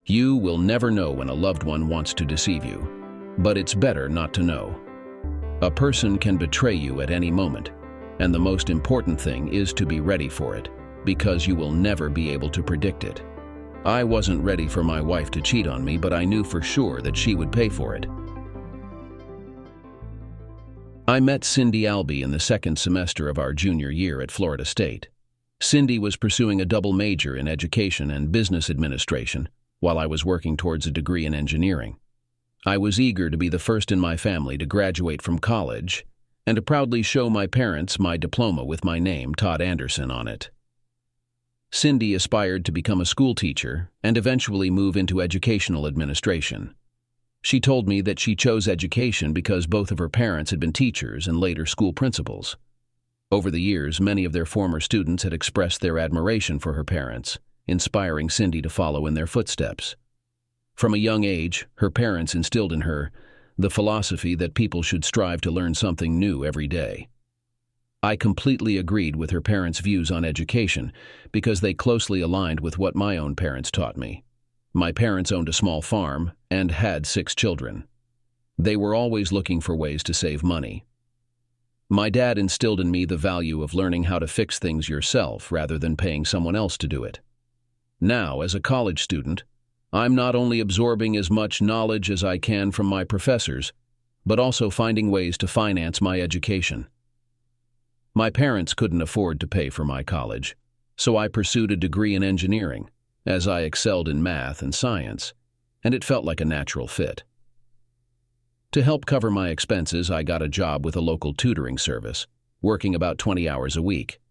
You will never know when a loved one wants to deceive you, but it's better not to know. A person can betray you at any moment, and the most important thing is to be ready for it, because you will never be able to predict it. I wasn't ready for my wife to cheat on me, but I knew for sure that she would pay for it. I met Cindy Albee in the second semester of our junior year at Florida State. Cindy was pursuing a double major in education and business administration, while I was working towards a degree in engineering. I was eager to be the first in my family to graduate from college and to proudly show my parents my diploma with my name, Todd Anderson, on it. Cindy aspired to become a school teacher and eventually move into educational administration. She told me that she chose education because both of her parents had been teachers and later school principals. Over the years, many of their former students had expressed their admiration for her parents, inspiring Cindy to follow in their footsteps. From a young age, her parents instilled in her the philosophy that people should strive to learn something new every day. I completely agreed with her parents' views on education because they closely aligned with what my own parents taught me. My parents owned a small farm and had 6 children. They were always looking for ways to save money. My dad instilled in me the value of learning how to fix things yourself rather than paying someone else to do it. Now, as a college student, I'm not only absorbing as much knowledge as I can from my professors, but also finding ways to finance my education. My parents couldn't afford to pay for my college, so I pursued a degree in engineering, as I excelled in math and science, and it felt like a natural fit. To help cover my expenses, I got a job with a local tutoring service, working about 20 hours a week.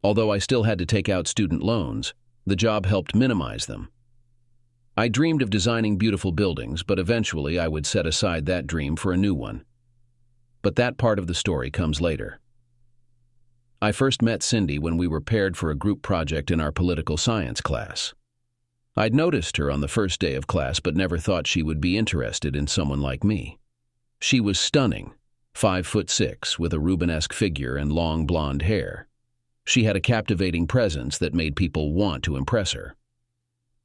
Although I still had to take out student loans, the job helped minimize them. I dreamed of designing beautiful buildings, but eventually I would set aside that dream for a new one. But that part of the story comes later. I first met Cindy when we were paired for a group project in our political science class. I'd noticed her on the first day of class, but never thought she would be interested in someone like me. She was stunning, 5'6", with a Rubenesque figure and long blonde hair. She had a captivating presence that made people want to impress her.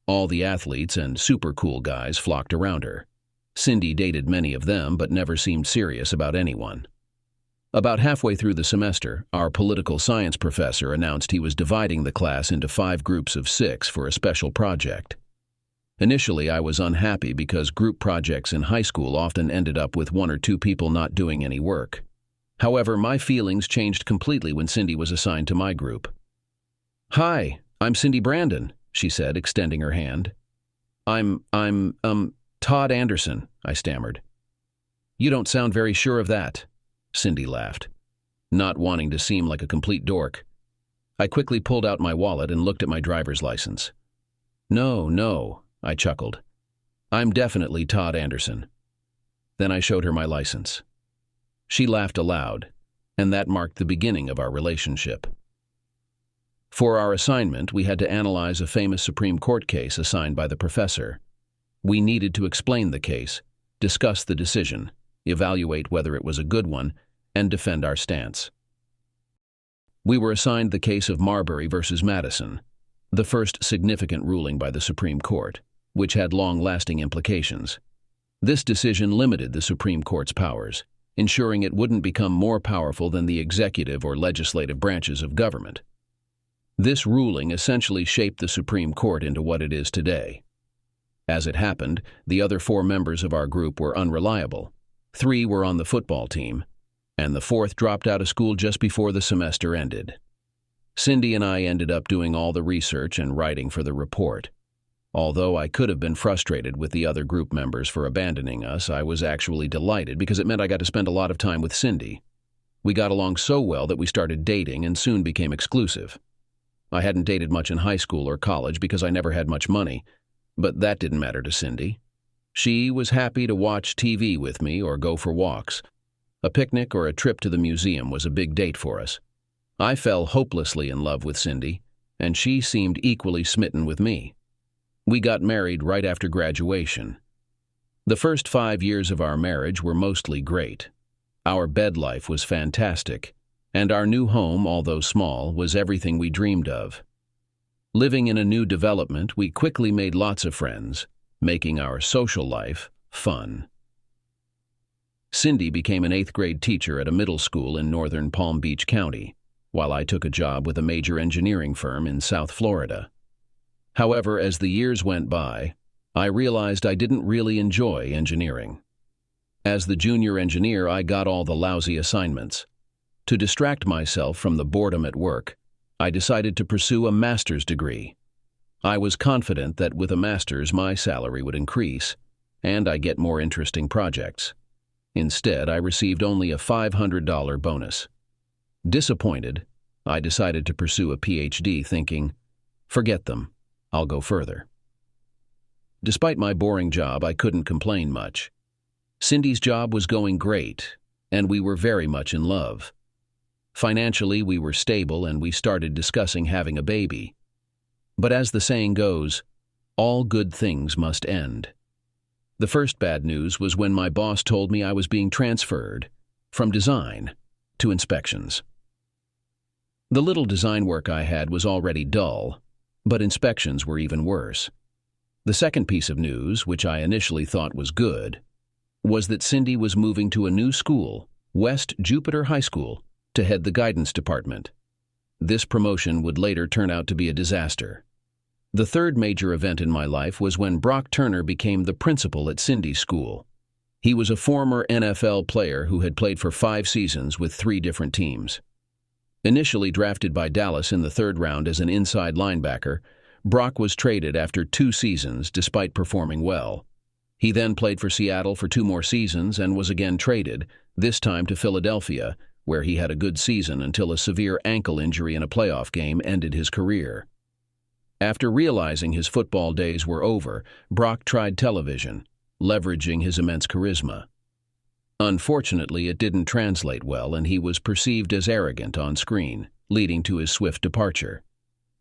All the athletes and super cool guys flocked around her. Cindy dated many of them, but never seemed serious about anyone. About halfway through the semester, our political science professor announced he was dividing the class into 5 groups of 6 for a special project. Initially, I was unhappy because group projects in high school often ended up with 1 or 2 people not doing any work. However, my feelings changed completely when Cindy was assigned to my group. "Hi, I'm Cindy Brandon," she said, extending her hand. I'm Todd Anderson," I stammered. "You don't sound very sure of that," Cindy laughed, not wanting to seem like a complete dork. I quickly pulled out my wallet and looked at my driver's license. No, I chuckled. "I'm definitely Todd Anderson." Then I showed her my license. She laughed aloud, and that marked the beginning of our relationship. For our assignment, we had to analyze a famous Supreme Court case assigned by the professor. We needed to explain the case, discuss the decision, evaluate whether it was a good one, and defend our stance. We were assigned the case of Marbury versus Madison, the first significant ruling by the Supreme Court, which had long-lasting implications. This decision limited the Supreme Court's powers, ensuring it wouldn't become more powerful than the executive or legislative branches of government. This ruling essentially shaped the Supreme Court into what it is today. As it happened, the other 4 members of our group were unreliable. 3 were on the football team, and the 4th dropped out of school just before the semester ended. Cindy and I ended up doing all the research and writing for the report. Although I could have been frustrated with the other group members for abandoning us, I was actually delighted because it meant I got to spend a lot of time with Cindy. We got along so well that we started dating and soon became exclusive. I hadn't dated much in high school or college because I never had much money, but that didn't matter to Cindy. She was happy to watch TV with me or go for walks. A picnic or a trip to the museum was a big date for us. I fell hopelessly in love with Cindy, and she seemed equally smitten with me. We got married right after graduation. The first 5 years of our marriage were mostly great. Our bed life was fantastic, and our new home, although small, was everything we dreamed of. Living in a new development, we quickly made lots of friends, making our social life fun. Cindy became an 8th grade teacher at a middle school in northern Palm Beach County, while I took a job with a major engineering firm in South Florida. However, as the years went by, I realized I didn't really enjoy engineering. As the junior engineer, I got all the lousy assignments. To distract myself from the boredom at work, I decided to pursue a master's degree. I was confident that with a master's my salary would increase, and I'd get more interesting projects. Instead, I received only a $500 bonus. Disappointed, I decided to pursue a PhD, thinking, forget them, I'll go further. Despite my boring job, I couldn't complain much. Cindy's job was going great, and we were very much in love. Financially, we were stable, and we started discussing having a baby. But as the saying goes, all good things must end. The first bad news was when my boss told me I was being transferred from design to inspections. The little design work I had was already dull, but inspections were even worse. The second piece of news, which I initially thought was good, was that Cindy was moving to a new school, West Jupiter High School, to head the guidance department. This promotion would later turn out to be a disaster. The third major event in my life was when Brock Turner became the principal at Cindy's school. He was a former NFL player who had played for 5 seasons with 3 different teams. Initially drafted by Dallas in the 3rd round as an inside linebacker, Brock was traded after 2 seasons despite performing well. He then played for Seattle for 2 more seasons and was again traded, this time to Philadelphia, where he had a good season until a severe ankle injury in a playoff game ended his career. After realizing his football days were over, Brock tried television, leveraging his immense charisma. Unfortunately, it didn't translate well, and he was perceived as arrogant on screen, leading to his swift departure.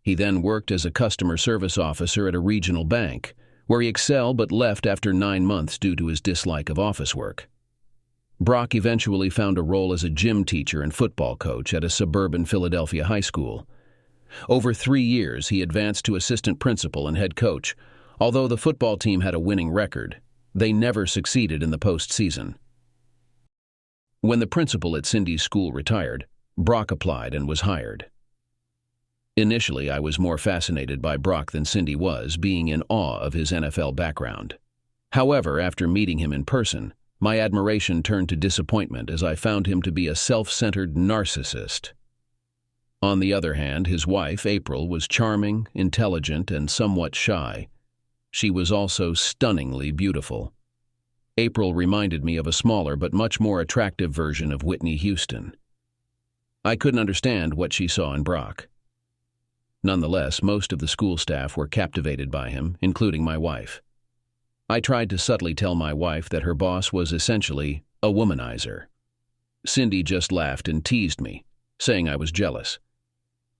He then worked as a customer service officer at a regional bank, where he excelled but left after 9 months due to his dislike of office work. Brock eventually found a role as a gym teacher and football coach at a suburban Philadelphia high school. Over 3 years, he advanced to assistant principal and head coach. Although the football team had a winning record, they never succeeded in the postseason. When the principal at Cindy's school retired, Brock applied and was hired. Initially, I was more fascinated by Brock than Cindy was, being in awe of his NFL background. However, after meeting him in person, my admiration turned to disappointment as I found him to be a self-centered narcissist. On the other hand, his wife, April, was charming, intelligent, and somewhat shy. She was also stunningly beautiful. April reminded me of a smaller but much more attractive version of Whitney Houston. I couldn't understand what she saw in Brock. Nonetheless, most of the school staff were captivated by him, including my wife. I tried to subtly tell my wife that her boss was essentially a womanizer. Cindy just laughed and teased me, saying I was jealous.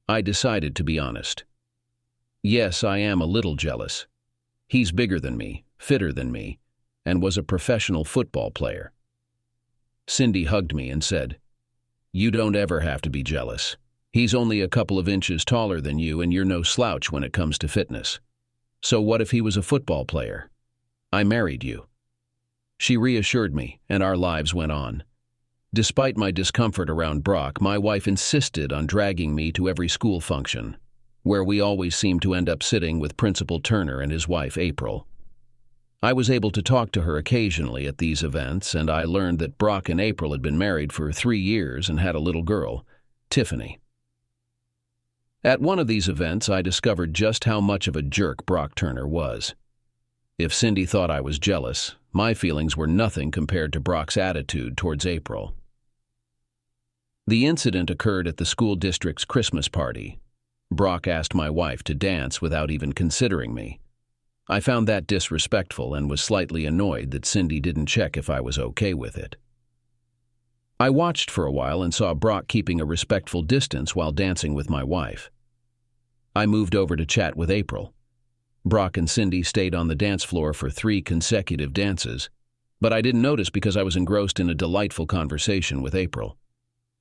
I decided to be honest. Yes, I am a little jealous. He's bigger than me, fitter than me, and was a professional football player. Cindy hugged me and said, "You don't ever have to be jealous. He's only a couple of inches taller than you, and you're no slouch when it comes to fitness. So what if he was a football player? I married you." She reassured me, and our lives went on. Despite my discomfort around Brock, my wife insisted on dragging me to every school function, where we always seemed to end up sitting with Principal Turner and his wife, April. I was able to talk to her occasionally at these events, and I learned that Brock and April had been married for 3 years and had a little girl, Tiffany. At one of these events, I discovered just how much of a jerk Brock Turner was. If Cindy thought I was jealous, my feelings were nothing compared to Brock's attitude towards April. The incident occurred at the school district's Christmas party. Brock asked my wife to dance without even considering me. I found that disrespectful and was slightly annoyed that Cindy didn't check if I was okay with it. I watched for a while and saw Brock keeping a respectful distance while dancing with my wife. I moved over to chat with April. Brock and Cindy stayed on the dance floor for 3 consecutive dances, but I didn't notice because I was engrossed in a delightful conversation with April.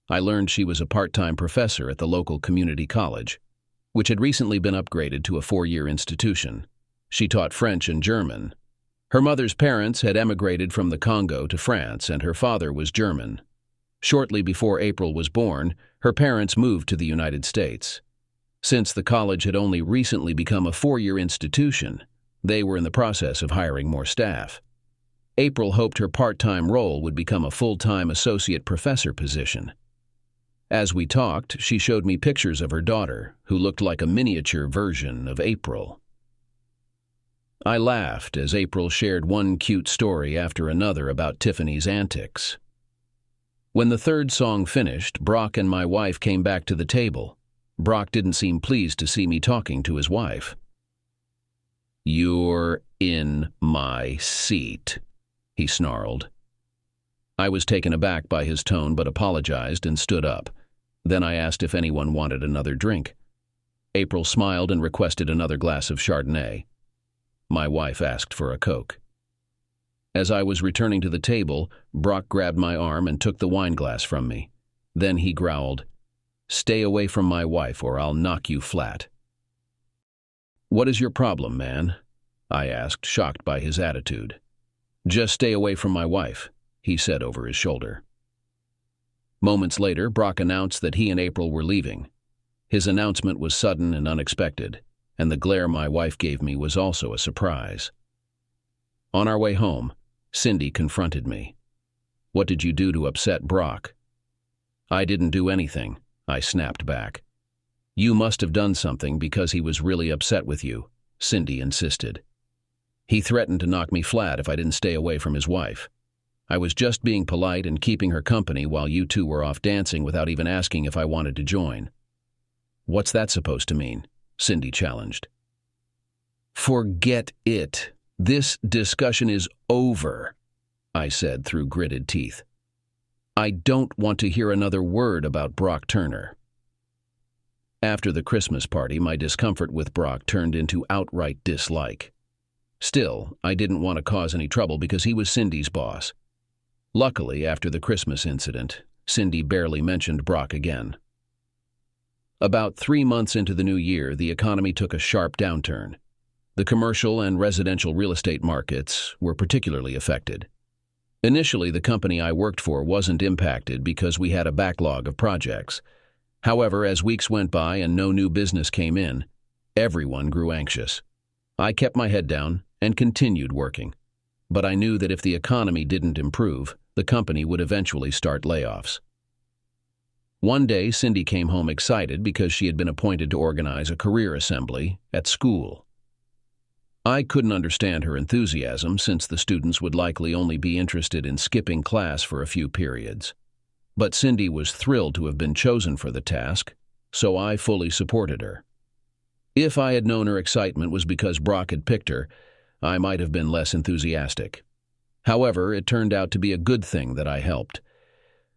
I learned she was a part-time professor at the local community college, which had recently been upgraded to a 4-year institution. She taught French and German, Her mother's parents had emigrated from the Congo to France, and her father was German. Shortly before April was born, her parents moved to the United States. Since the college had only recently become a 4-year institution, they were in the process of hiring more staff. April hoped her part-time role would become a full-time associate professor position. As we talked, she showed me pictures of her daughter, who looked like a miniature version of April. I laughed as April shared one cute story after another about Tiffany's antics. When the third song finished, Brock and my wife came back to the table. Brock didn't seem pleased to see me talking to his wife. "You're in my seat," he snarled. I was taken aback by his tone but apologized and stood up. Then I asked if anyone wanted another drink. April smiled and requested another glass of Chardonnay. My wife asked for a Coke. As I was returning to the table, Brock grabbed my arm and took the wine glass from me. Then he growled, "Stay away from my wife or I'll knock you flat." "What is your problem, man?" I asked, shocked by his attitude. "Just stay away from my wife," he said over his shoulder. Moments later, Brock announced that he and April were leaving. His announcement was sudden and unexpected, and the glare my wife gave me was also a surprise. On our way home, Cindy confronted me. "What did you do to upset Brock?" "I didn't do anything," I snapped back. "You must have done something because he was really upset with you," Cindy insisted. "He threatened to knock me flat if I didn't stay away from his wife. I was just being polite and keeping her company while you two were off dancing without even asking if I wanted to join." "What's that supposed to mean?" Cindy challenged. "Forget it. This discussion is over," I said through gritted teeth. "I don't want to hear another word about Brock Turner." After the Christmas party, my discomfort with Brock turned into outright dislike. Still, I didn't want to cause any trouble because he was Cindy's boss. Luckily, after the Christmas incident, Cindy barely mentioned Brock again. About 3 months into the new year, the economy took a sharp downturn. The commercial and residential real estate markets were particularly affected. Initially, the company I worked for wasn't impacted because we had a backlog of projects. However, as weeks went by and no new business came in, everyone grew anxious. I kept my head down and continued working. But I knew that if the economy didn't improve, the company would eventually start layoffs. One day, Cindy came home excited because she had been appointed to organize a career assembly at school. I couldn't understand her enthusiasm since the students would likely only be interested in skipping class for a few periods. But Cindy was thrilled to have been chosen for the task, so I fully supported her. If I had known her excitement was because Brock had picked her, I might have been less enthusiastic. However, it turned out to be a good thing that I helped.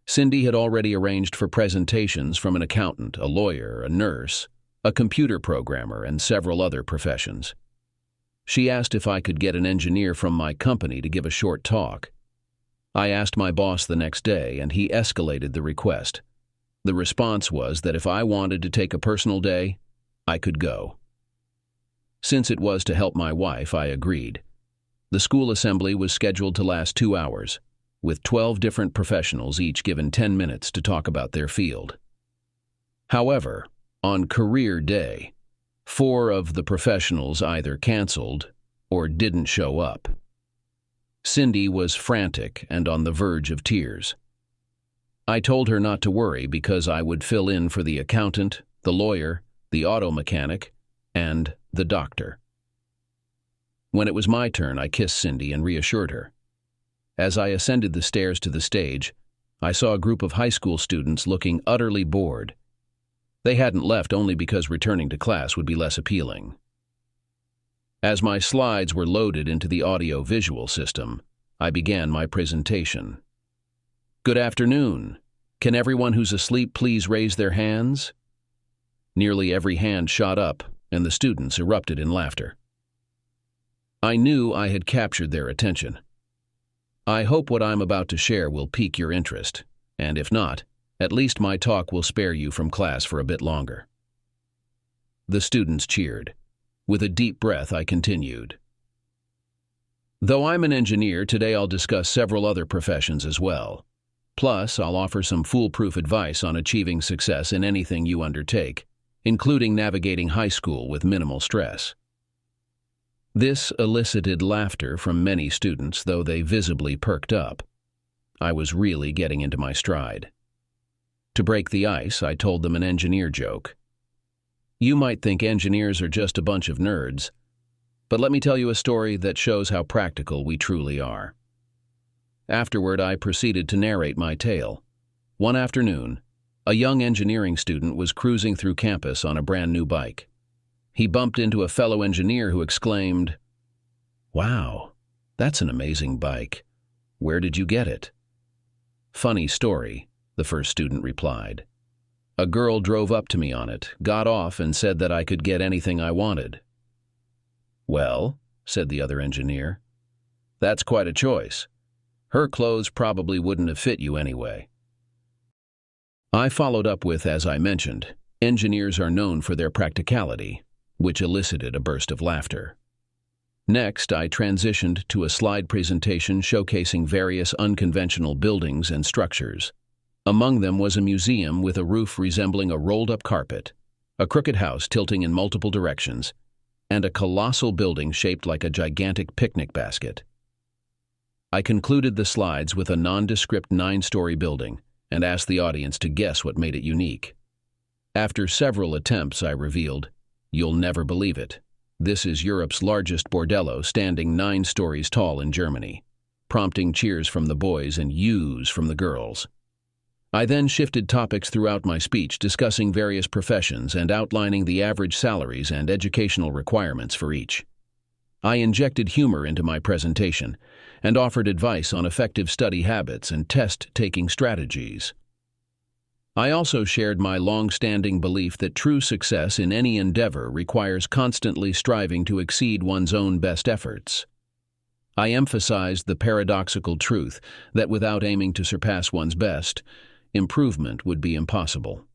Cindy had already arranged for presentations from an accountant, a lawyer, a nurse, a computer programmer, and several other professions. She asked if I could get an engineer from my company to give a short talk. I asked my boss the next day, and he escalated the request. The response was that if I wanted to take a personal day, I could go. Since it was to help my wife, I agreed. The school assembly was scheduled to last 2 hours, with 12 different professionals each given 10 minutes to talk about their field. However, on career day, 4 of the professionals either canceled or didn't show up. Cindy was frantic and on the verge of tears. I told her not to worry because I would fill in for the accountant, the lawyer, the auto mechanic, and the doctor. When it was my turn, I kissed Cindy and reassured her. As I ascended the stairs to the stage, I saw a group of high school students looking utterly bored. They hadn't left only because returning to class would be less appealing. As my slides were loaded into the audio-visual system, I began my presentation. "Good afternoon. Can everyone who's asleep please raise their hands?" Nearly every hand shot up, and the students erupted in laughter. I knew I had captured their attention. I hope what I'm about to share will pique your interest, and if not, at least my talk will spare you from class for a bit longer. The students cheered. With a deep breath, I continued. Though I'm an engineer, today I'll discuss several other professions as well. Plus, I'll offer some foolproof advice on achieving success in anything you undertake, including navigating high school with minimal stress. This elicited laughter from many students, though they visibly perked up. I was really getting into my stride. To break the ice, I told them an engineer joke. You might think engineers are just a bunch of nerds, but let me tell you a story that shows how practical we truly are. Afterward, I proceeded to narrate my tale. One afternoon, a young engineering student was cruising through campus on a brand new bike. He bumped into a fellow engineer who exclaimed, "Wow, that's an amazing bike. Where did you get it?" "Funny story," the first student replied. "A girl drove up to me on it, got off, and said that I could get anything I wanted." "Well," said the other engineer, "that's quite a choice. Her clothes probably wouldn't have fit you anyway." I followed up with, as I mentioned, engineers are known for their practicality, which elicited a burst of laughter. Next, I transitioned to a slide presentation showcasing various unconventional buildings and structures. Among them was a museum with a roof resembling a rolled-up carpet, a crooked house tilting in multiple directions, and a colossal building shaped like a gigantic picnic basket. I concluded the slides with a nondescript 9-story building and asked the audience to guess what made it unique. After several attempts, I revealed, "You'll never believe it. This is Europe's largest bordello, standing 9 stories tall in Germany," prompting cheers from the boys and "yews" from the girls. I then shifted topics throughout my speech, discussing various professions and outlining the average salaries and educational requirements for each. I injected humor into my presentation and offered advice on effective study habits and test-taking strategies. I also shared my long-standing belief that true success in any endeavor requires constantly striving to exceed one's own best efforts. I emphasized the paradoxical truth that without aiming to surpass one's best, improvement would be impossible.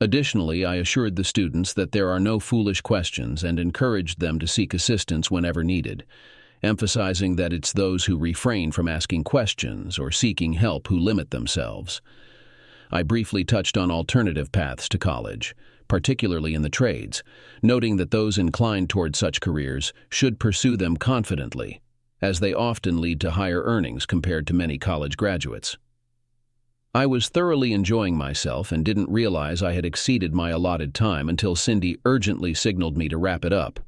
Additionally, I assured the students that there are no foolish questions and encouraged them to seek assistance whenever needed, emphasizing that it's those who refrain from asking questions or seeking help who limit themselves. I briefly touched on alternative paths to college, particularly in the trades, noting that those inclined toward such careers should pursue them confidently, as they often lead to higher earnings compared to many college graduates. I was thoroughly enjoying myself and didn't realize I had exceeded my allotted time until Cindy urgently signaled me to wrap it up.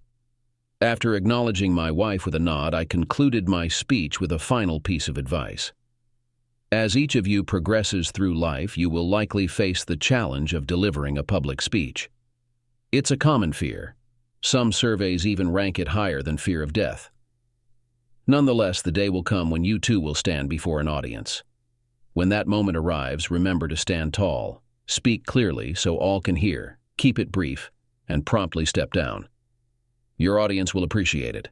After acknowledging my wife with a nod, I concluded my speech with a final piece of advice. As each of you progresses through life, you will likely face the challenge of delivering a public speech. It's a common fear. Some surveys even rank it higher than fear of death. Nonetheless, the day will come when you too will stand before an audience. When that moment arrives, remember to stand tall, speak clearly so all can hear, keep it brief, and promptly step down. Your audience will appreciate it.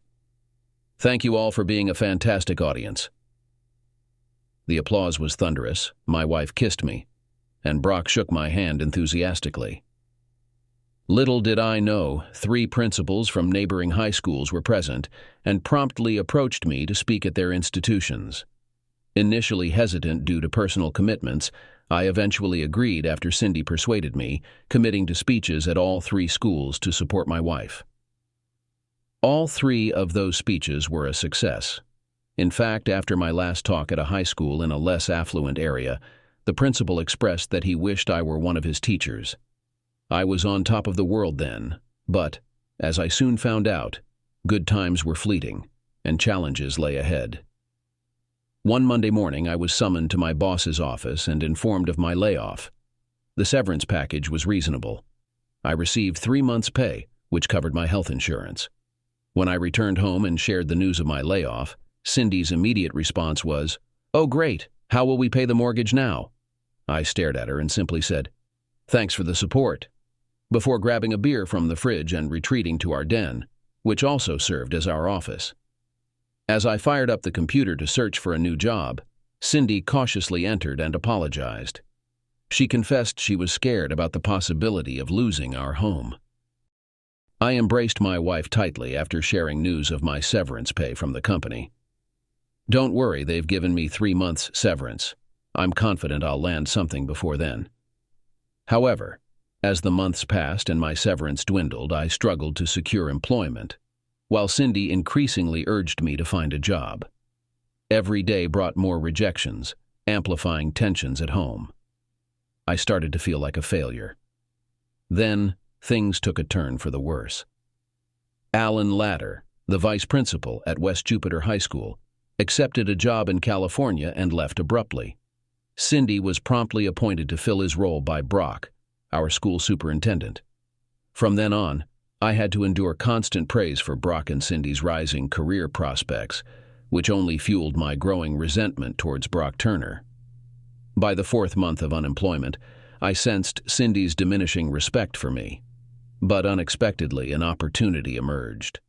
Thank you all for being a fantastic audience. The applause was thunderous, my wife kissed me, and Brock shook my hand enthusiastically. Little did I know, 3 principals from neighboring high schools were present and promptly approached me to speak at their institutions. Initially hesitant due to personal commitments, I eventually agreed after Cindy persuaded me, committing to speeches at all 3 schools to support my wife. All 3 of those speeches were a success. In fact, after my last talk at a high school in a less affluent area, the principal expressed that he wished I were one of his teachers. I was on top of the world then, but, as I soon found out, good times were fleeting, and challenges lay ahead. One Monday morning, I was summoned to my boss's office and informed of my layoff. The severance package was reasonable. I received 3 months' pay, which covered my health insurance. When I returned home and shared the news of my layoff, Cindy's immediate response was, "Oh, great. How will we pay the mortgage now?" I stared at her and simply said, "Thanks for the support," before grabbing a beer from the fridge and retreating to our den, which also served as our office. As I fired up the computer to search for a new job, Cindy cautiously entered and apologized. She confessed she was scared about the possibility of losing our home. I embraced my wife tightly after sharing news of my severance pay from the company. "Don't worry, they've given me 3 months severance. I'm confident I'll land something before then." However, as the months passed and my severance dwindled, I struggled to secure employment, while Cindy increasingly urged me to find a job. Every day brought more rejections, amplifying tensions at home. I started to feel like a failure. Then, things took a turn for the worse. Alan Latter, the vice principal at West Jupiter High School, accepted a job in California and left abruptly. Cindy was promptly appointed to fill his role by Brock, our school superintendent. From then on, I had to endure constant praise for Brock and Cindy's rising career prospects, which only fueled my growing resentment towards Brock Turner. By the 4th month of unemployment, I sensed Cindy's diminishing respect for me. But unexpectedly, an opportunity emerged.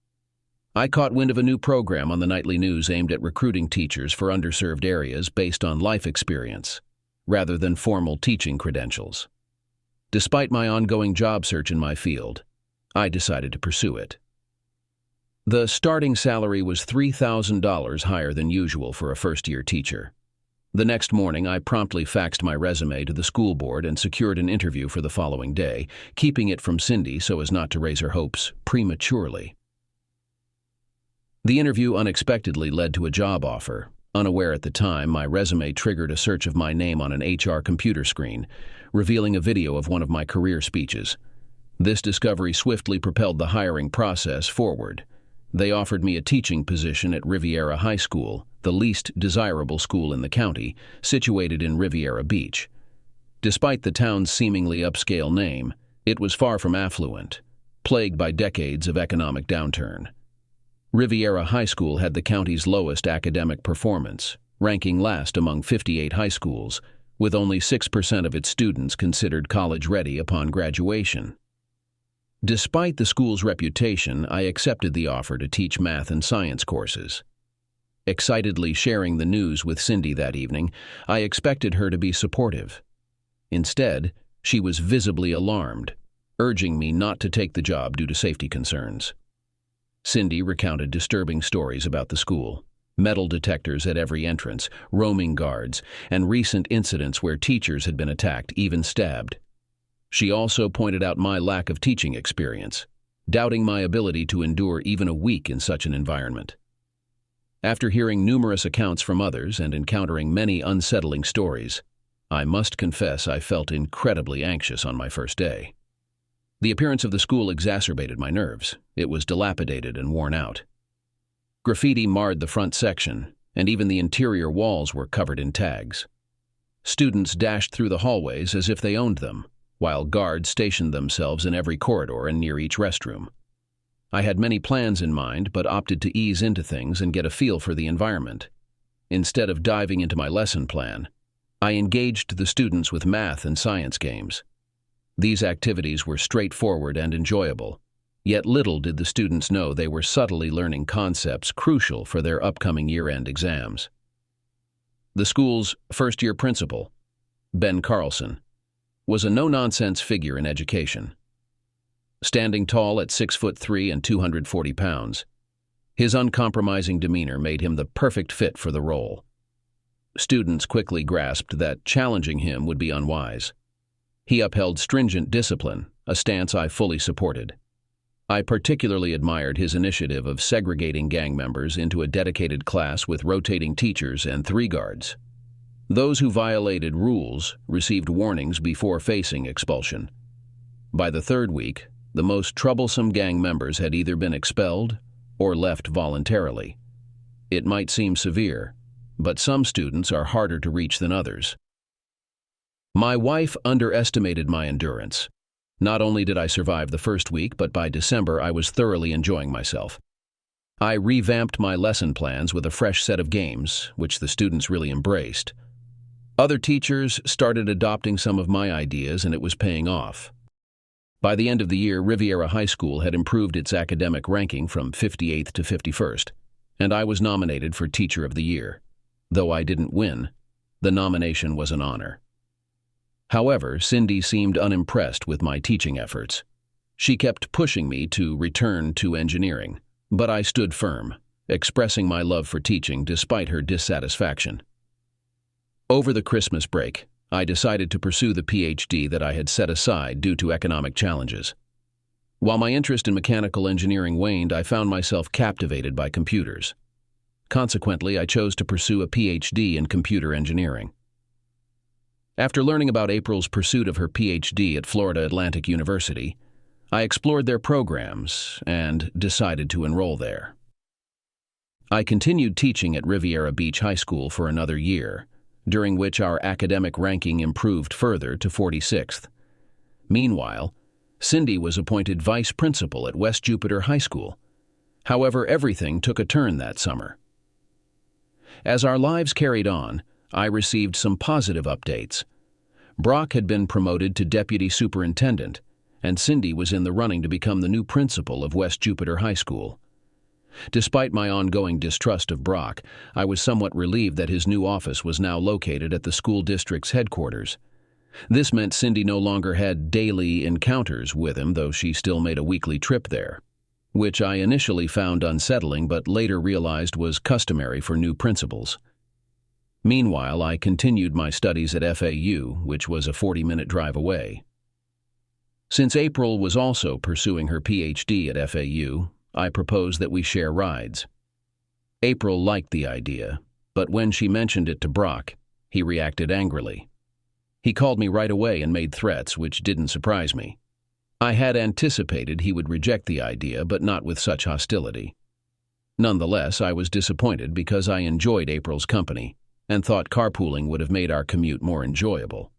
I caught wind of a new program on the nightly news aimed at recruiting teachers for underserved areas based on life experience, rather than formal teaching credentials. Despite my ongoing job search in my field, I decided to pursue it. The starting salary was $3,000 higher than usual for a first-year teacher. The next morning, I promptly faxed my resume to the school board and secured an interview for the following day, keeping it from Cindy so as not to raise her hopes prematurely. The interview unexpectedly led to a job offer. Unaware at the time, my resume triggered a search of my name on an HR computer screen, revealing a video of one of my career speeches. This discovery swiftly propelled the hiring process forward. They offered me a teaching position at Riviera High School, the least desirable school in the county, situated in Riviera Beach. Despite the town's seemingly upscale name, it was far from affluent, plagued by decades of economic downturn. Riviera High School had the county's lowest academic performance, ranking last among 58 high schools, with only 6% of its students considered college-ready upon graduation. Despite the school's reputation, I accepted the offer to teach math and science courses. Excitedly sharing the news with Cindy that evening, I expected her to be supportive. Instead, she was visibly alarmed, urging me not to take the job due to safety concerns. Cindy recounted disturbing stories about the school, metal detectors at every entrance, roaming guards, and recent incidents where teachers had been attacked, even stabbed. She also pointed out my lack of teaching experience, doubting my ability to endure even a week in such an environment. After hearing numerous accounts from others and encountering many unsettling stories, I must confess I felt incredibly anxious on my first day. The appearance of the school exacerbated my nerves. It was dilapidated and worn out. Graffiti marred the front section, and even the interior walls were covered in tags. Students dashed through the hallways as if they owned them, while guards stationed themselves in every corridor and near each restroom. I had many plans in mind, but opted to ease into things and get a feel for the environment. Instead of diving into my lesson plan, I engaged the students with math and science games. These activities were straightforward and enjoyable, yet little did the students know they were subtly learning concepts crucial for their upcoming year-end exams. The school's first-year principal, Ben Carlson, was a no-nonsense figure in education. Standing tall at 6'3" and 240 pounds, his uncompromising demeanor made him the perfect fit for the role. Students quickly grasped that challenging him would be unwise. He upheld stringent discipline, a stance I fully supported. I particularly admired his initiative of segregating gang members into a dedicated class with rotating teachers and 3 guards. Those who violated rules received warnings before facing expulsion. By the 3rd week, the most troublesome gang members had either been expelled or left voluntarily. It might seem severe, but some students are harder to reach than others. My wife underestimated my endurance. Not only did I survive the first week, but by December I was thoroughly enjoying myself. I revamped my lesson plans with a fresh set of games, which the students really embraced. Other teachers started adopting some of my ideas, and it was paying off. By the end of the year, Riviera High School had improved its academic ranking from 58th to 51st, and I was nominated for Teacher of the Year. Though I didn't win, the nomination was an honor. However, Cindy seemed unimpressed with my teaching efforts. She kept pushing me to return to engineering, but I stood firm, expressing my love for teaching despite her dissatisfaction. Over the Christmas break, I decided to pursue the PhD that I had set aside due to economic challenges. While my interest in mechanical engineering waned, I found myself captivated by computers. Consequently, I chose to pursue a PhD in computer engineering. After learning about April's pursuit of her PhD at Florida Atlantic University, I explored their programs and decided to enroll there. I continued teaching at Riviera Beach High School for another year, during which our academic ranking improved further to 46th. Meanwhile, Cindy was appointed vice principal at West Jupiter High School. However, everything took a turn that summer. As our lives carried on, I received some positive updates. Brock had been promoted to deputy superintendent, and Cindy was in the running to become the new principal of West Jupiter High School. Despite my ongoing distrust of Brock, I was somewhat relieved that his new office was now located at the school district's headquarters. This meant Cindy no longer had daily encounters with him, though she still made a weekly trip there, which I initially found unsettling but later realized was customary for new principals. Meanwhile, I continued my studies at FAU, which was a 40-minute drive away. Since April was also pursuing her PhD at FAU, I proposed that we share rides. April liked the idea, but when she mentioned it to Brock, he reacted angrily. He called me right away and made threats, which didn't surprise me. I had anticipated he would reject the idea, but not with such hostility. Nonetheless, I was disappointed because I enjoyed April's company and thought carpooling would have made our commute more enjoyable.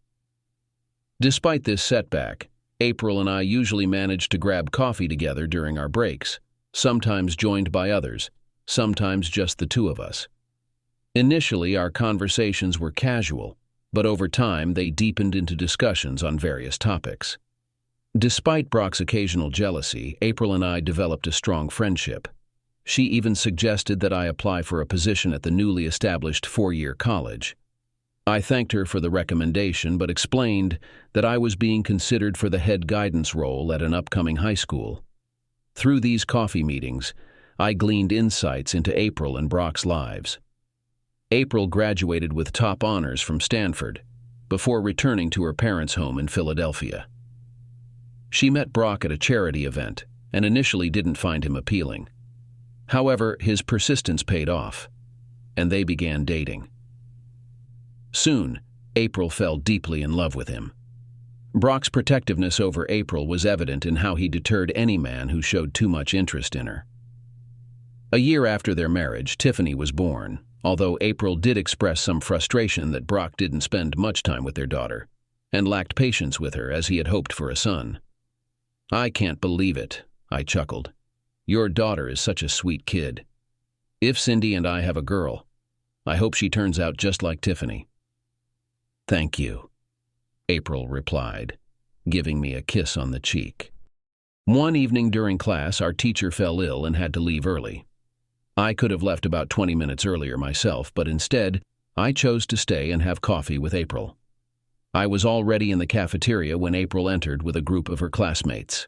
Despite this setback, April and I usually managed to grab coffee together during our breaks, sometimes joined by others, sometimes just the two of us. Initially, our conversations were casual, but over time they deepened into discussions on various topics. Despite Brock's occasional jealousy, April and I developed a strong friendship. She even suggested that I apply for a position at the newly established 4-year college. I thanked her for the recommendation, but explained that I was being considered for the head guidance role at an upcoming high school. Through these coffee meetings, I gleaned insights into April and Brock's lives. April graduated with top honors from Stanford, before returning to her parents' home in Philadelphia. She met Brock at a charity event and initially didn't find him appealing. However, his persistence paid off, and they began dating. Soon, April fell deeply in love with him. Brock's protectiveness over April was evident in how he deterred any man who showed too much interest in her. A year after their marriage, Tiffany was born, although April did express some frustration that Brock didn't spend much time with their daughter, and lacked patience with her as he had hoped for a son. "I can't believe it," I chuckled. "Your daughter is such a sweet kid. If Cindy and I have a girl, I hope she turns out just like Tiffany." "Thank you," April replied, giving me a kiss on the cheek. One evening during class, our teacher fell ill and had to leave early. I could have left about 20 minutes earlier myself, but instead, I chose to stay and have coffee with April. I was already in the cafeteria when April entered with a group of her classmates.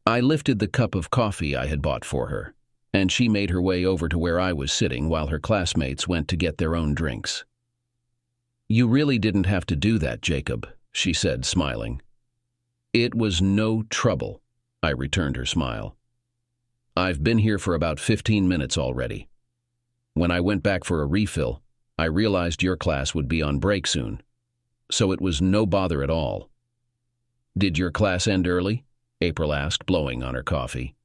I lifted the cup of coffee I had bought for her, and she made her way over to where I was sitting while her classmates went to get their own drinks. "You really didn't have to do that, Jacob," she said, smiling. "It was no trouble," I returned her smile. "I've been here for about 15 minutes already. When I went back for a refill, I realized your class would be on break soon, so it was no bother at all." "Did your class end early?" April asked, blowing on her coffee.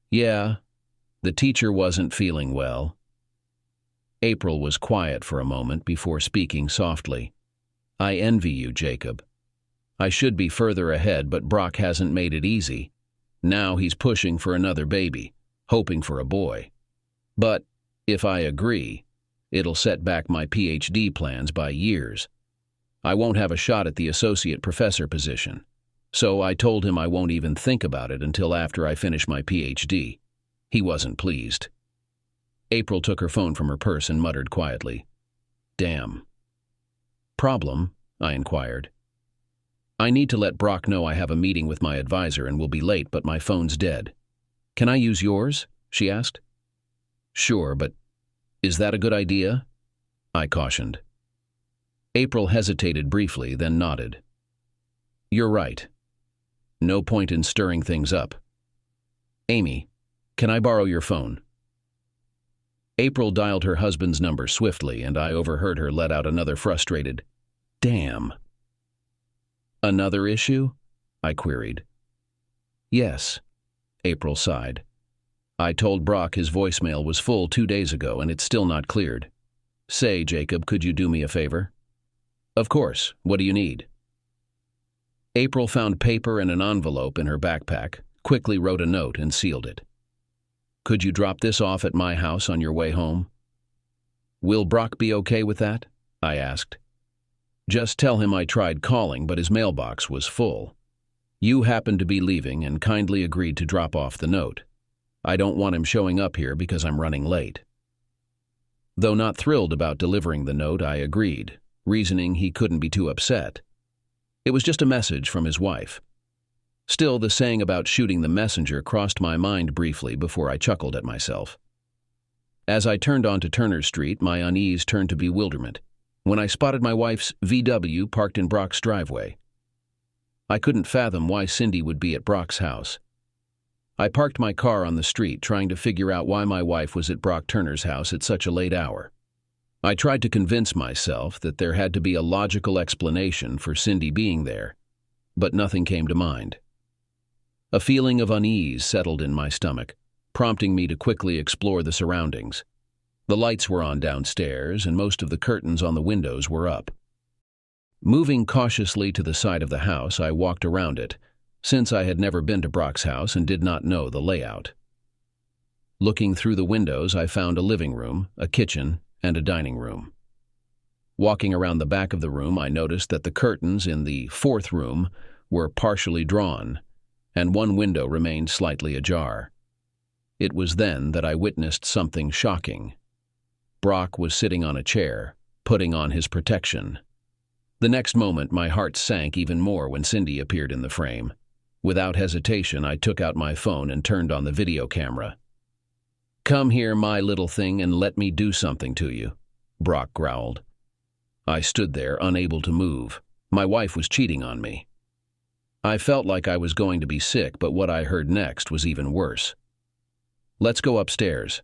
"Yeah, the teacher wasn't feeling well." April was quiet for a moment before speaking softly. "I envy you, Jacob. I should be further ahead, but Brock hasn't made it easy. Now he's pushing for another baby, hoping for a boy. But if I agree, it'll set back my PhD plans by years. I won't have a shot at the associate professor position, so I told him I won't even think about it until after I finish my PhD. He wasn't pleased." April took her phone from her purse and muttered quietly, "Damn." "Problem?" I inquired. I need to let Brock know I have a meeting with my advisor and will be late, but my phone's dead. Can I use yours? She asked. Sure, but is that a good idea? I cautioned. April hesitated briefly, then nodded. You're right. No point in stirring things up. Amy, can I borrow your phone? April dialed her husband's number swiftly, and I overheard her let out another frustrated, "Damn." Another issue? I queried. Yes, April sighed. I told Brock his voicemail was full 2 days ago, and it's still not cleared. Say, Jacob, could you do me a favor? Of course. What do you need? April found paper and an envelope in her backpack, quickly wrote a note, and sealed it. Could you drop this off at my house on your way home? Will Brock be okay with that? I asked. Just tell him I tried calling, but his mailbox was full. You happened to be leaving and kindly agreed to drop off the note. I don't want him showing up here because I'm running late. Though not thrilled about delivering the note, I agreed, reasoning he couldn't be too upset. It was just a message from his wife. Still, the saying about shooting the messenger crossed my mind briefly before I chuckled at myself. As I turned onto Turner Street, my unease turned to bewilderment when I spotted my wife's VW parked in Brock's driveway. I couldn't fathom why Cindy would be at Brock's house. I parked my car on the street, trying to figure out why my wife was at Brock Turner's house at such a late hour. I tried to convince myself that there had to be a logical explanation for Cindy being there, but nothing came to mind. A feeling of unease settled in my stomach, prompting me to quickly explore the surroundings. The lights were on downstairs, and most of the curtains on the windows were up. Moving cautiously to the side of the house, I walked around it, since I had never been to Brock's house and did not know the layout. Looking through the windows, I found a living room, a kitchen, and a dining room. Walking around the back of the room, I noticed that the curtains in the fourth room were partially drawn, and one window remained slightly ajar. It was then that I witnessed something shocking. Brock was sitting on a chair, putting on his protection. The next moment, my heart sank even more when Cindy appeared in the frame. Without hesitation, I took out my phone and turned on the video camera. "Come here, my little thing, and let me do something to you," Brock growled. I stood there, unable to move. My wife was cheating on me. I felt like I was going to be sick, but what I heard next was even worse. "Let's go upstairs.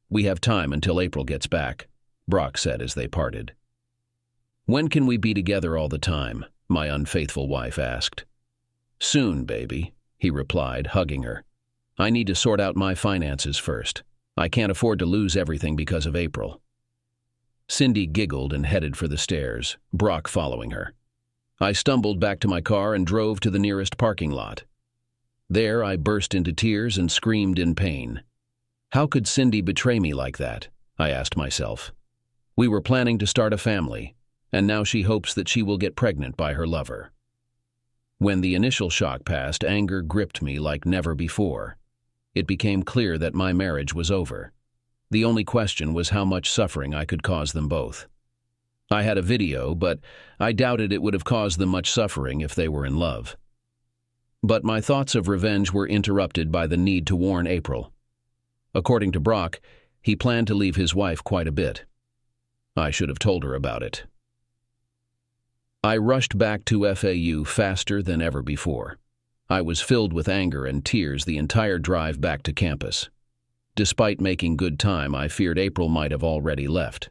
We have time until April gets back," Brock said as they parted. "When can we be together all the time?" my unfaithful wife asked. "Soon, baby," he replied, hugging her. "I need to sort out my finances first. I can't afford to lose everything because of April." Cindy giggled and headed for the stairs, Brock following her. I stumbled back to my car and drove to the nearest parking lot. There, I burst into tears and screamed in pain. How could Cindy betray me like that? I asked myself. We were planning to start a family, and now she hopes that she will get pregnant by her lover. When the initial shock passed, anger gripped me like never before. It became clear that my marriage was over. The only question was how much suffering I could cause them both. I had a video, but I doubted it would have caused them much suffering if they were in love. But my thoughts of revenge were interrupted by the need to warn April. According to Brock, he planned to leave his wife quite a bit. I should have told her about it. I rushed back to FAU faster than ever before. I was filled with anger and tears the entire drive back to campus. Despite making good time, I feared April might have already left.